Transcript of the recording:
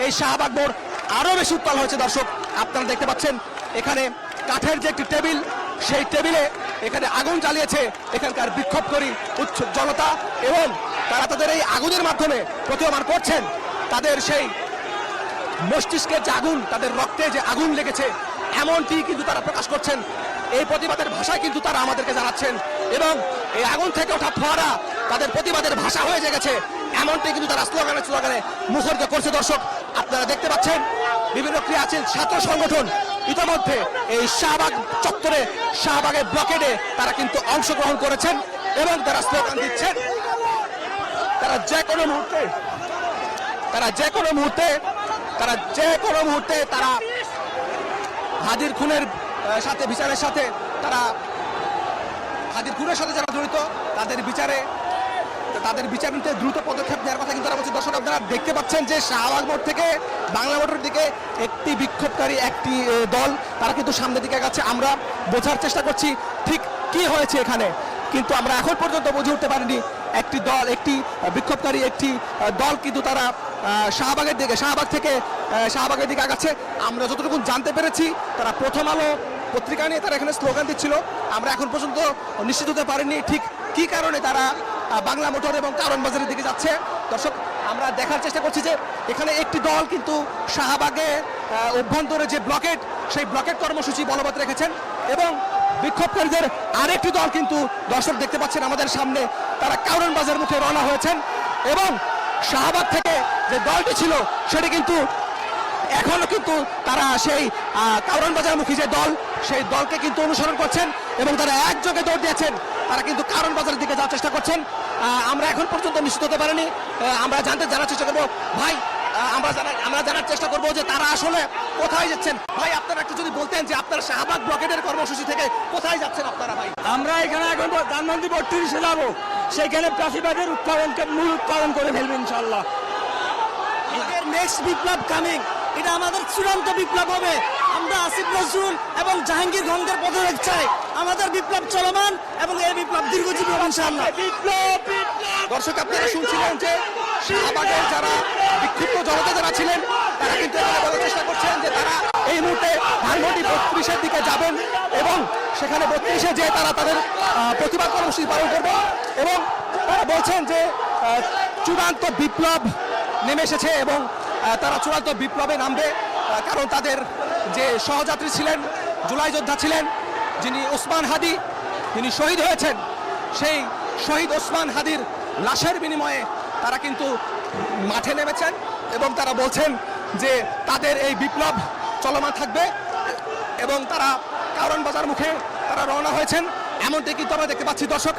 এই শাহবাগ মোড় আরো বেশি উত্তাল হয়েছে। দর্শক আপনারা দেখতে পাচ্ছেন এখানে কাঠের যে একটি টেবিল, সেই টেবিলে এখানে আগুন জ্বালিয়েছে এখানকার বিক্ষোভকারী জনতা, এবং তারা তাদের এই আগুনের মাধ্যমে প্রতীয়মান করছেন তাদের সেই মস্তিষ্কের যে আগুন, তাদের রক্তে যে আগুন লেগেছে, এমনটি কিন্তু তারা প্রকাশ করছেন। এই প্রতিবাদের ভাষায় কিন্তু তারা আমাদেরকে জানাচ্ছেন, এবং এই আগুন থেকে ওঠা ফোয়ারা তাদের প্রতিবাদের ভাষা হয়ে গেছে, এমনটি কিন্তু তারা স্লোগানে মুখরিত করছে। দর্শক আপনারা দেখতে পাচ্ছেন বিভিন্ন ক্রিয়াশীল ছাত্র সংগঠন ইতিমধ্যে এই শাহবাগ চত্বরে, শাহবাগের ব্লকেডে তারা কিন্তু অংশগ্রহণ করেছেন এবং তারা স্লোগান দিচ্ছেন। তারা যে কোনো মুহূর্তে তারা হাদির খুনের সাথে, বিচারের সাথে, তারা হাদির খুনের সাথে যারা জড়িত তাদের বিচার নিতে দ্রুত পদক্ষেপ নেওয়ার কথা কিন্তু তারা বলছে। দর্শক আপনারা দেখতে পাচ্ছেন যে শাহবাগ মোড় থেকে বাংলা মোটরের দিকে একটি বিক্ষোভকারী একটি দল তারা কিন্তু সামনের দিকে গেছে। আমরা বোঝার চেষ্টা করছি ঠিক কি হয়েছে এখানে, কিন্তু আমরা এখন পর্যন্ত বুঝে উঠতে পারিনি। একটি বিক্ষোভকারী একটি দল কিন্তু তারা শাহবাগের দিকে আগাচ্ছে। আমরা যতটুকু জানতে পেরেছি তারা প্রথম আলো পত্রিকা নিয়ে তারা এখানে স্লোগান দিচ্ছিল। আমরা এখন পর্যন্ত নিশ্চিত হতে পারিনি ঠিক কি কারণে তারা বাংলা মোটর এবং কারণ বাজারের দিকে যাচ্ছে। দর্শক আমরা দেখার চেষ্টা করছি যে এখানে একটি দল কিন্তু শাহবাগে অভ্যন্তরে যে ব্লকেট, সেই ব্লকেট কর্মসূচি বলবৎ রেখেছেন, এবং বিক্ষোভকারীদের আরেকটি দল কিন্তু দর্শক দেখতে পাচ্ছেন আমাদের সামনে, তারা কারণ বাজার মুখে রওনা হয়েছেন, এবং শাহবাগ থেকে যে দলটি ছিল সেটি কিন্তু এখনো কিন্তু তারা সেই কারণ বাজার মুখী যে দল, সেই দলকে কিন্তু অনুসরণ করছেন, এবং তারা একযোগে দৌড় দিয়েছেন। তারা কিন্তু কারণ বাজারের দিকে যাওয়ার চেষ্টা করছেন। আমরা এখন পর্যন্ত নিশ্চিত হতে পারিনি। আমরা জানার চেষ্টা করবো ভাই, আমরা জানার চেষ্টা করবো যে তারা আসলে কোথায় যাচ্ছেন। ভাই আপনারা একটু যদি বলতেন যে আপনারা শাহবাগ ব্লকেটের কর্মসূচি থেকে কোথায় যাচ্ছেন আপনারা? ভাই আমরা এখানে এখন ধানমন্ডি 32-এ যাবো, সেখানে চাষিবাদের মূল উৎপাদন করে ফেলবো ইনশাল্লাহ। নেক্সট বিপ্লব কামিং, এটা আমাদের চূড়ান্ত বিপ্লব হবে। আমরা আসিফ নজরুল এবং জাহাঙ্গীর গঙ্গের পদত্যাগ চাই। আমাদের বিপ্লব চলমান এবং এই বিপ্লব দীর্ঘজীবী হবে ইনশাআল্লাহ। দর্শক আপনারা শুনছিলেন যে শাহবাগের যারা বিক্ষুব্ধ জনতা যারা ছিলেন তারা কিন্তু এখানে বলার চেষ্টা করছেন যে তারা এই মুহূর্তে ধানমন্ডি 32-এর দিকে যাবেন, এবং সেখানে 32-এ যে তারা তাদের প্রতিবাদ কর্মসূচি পালন করবেন, এবং তারা বলছেন যে চূড়ান্ত বিপ্লব নেমে এসেছে, এবং তারা চূড়ান্ত বিপ্লবে নামবে। কারণ তাদের যে সহযাত্রী ছিলেন, জুলাই যোদ্ধা ছিলেন যিনি ওসমান হাদি, তিনি শহীদ হয়েছেন, সেই শহীদ ওসমান হাদির লাশের বিনিময়ে তারা কিন্তু মাঠে নেমেছেন, এবং তারা বলছেন যে তাদের এই বিপ্লব চলমান থাকবে, এবং তারা কারণ বাজার মুখে তারা রওনা হয়েছেন, এমনটি কিন্তু আমরা দেখতে পাচ্ছি। দর্শক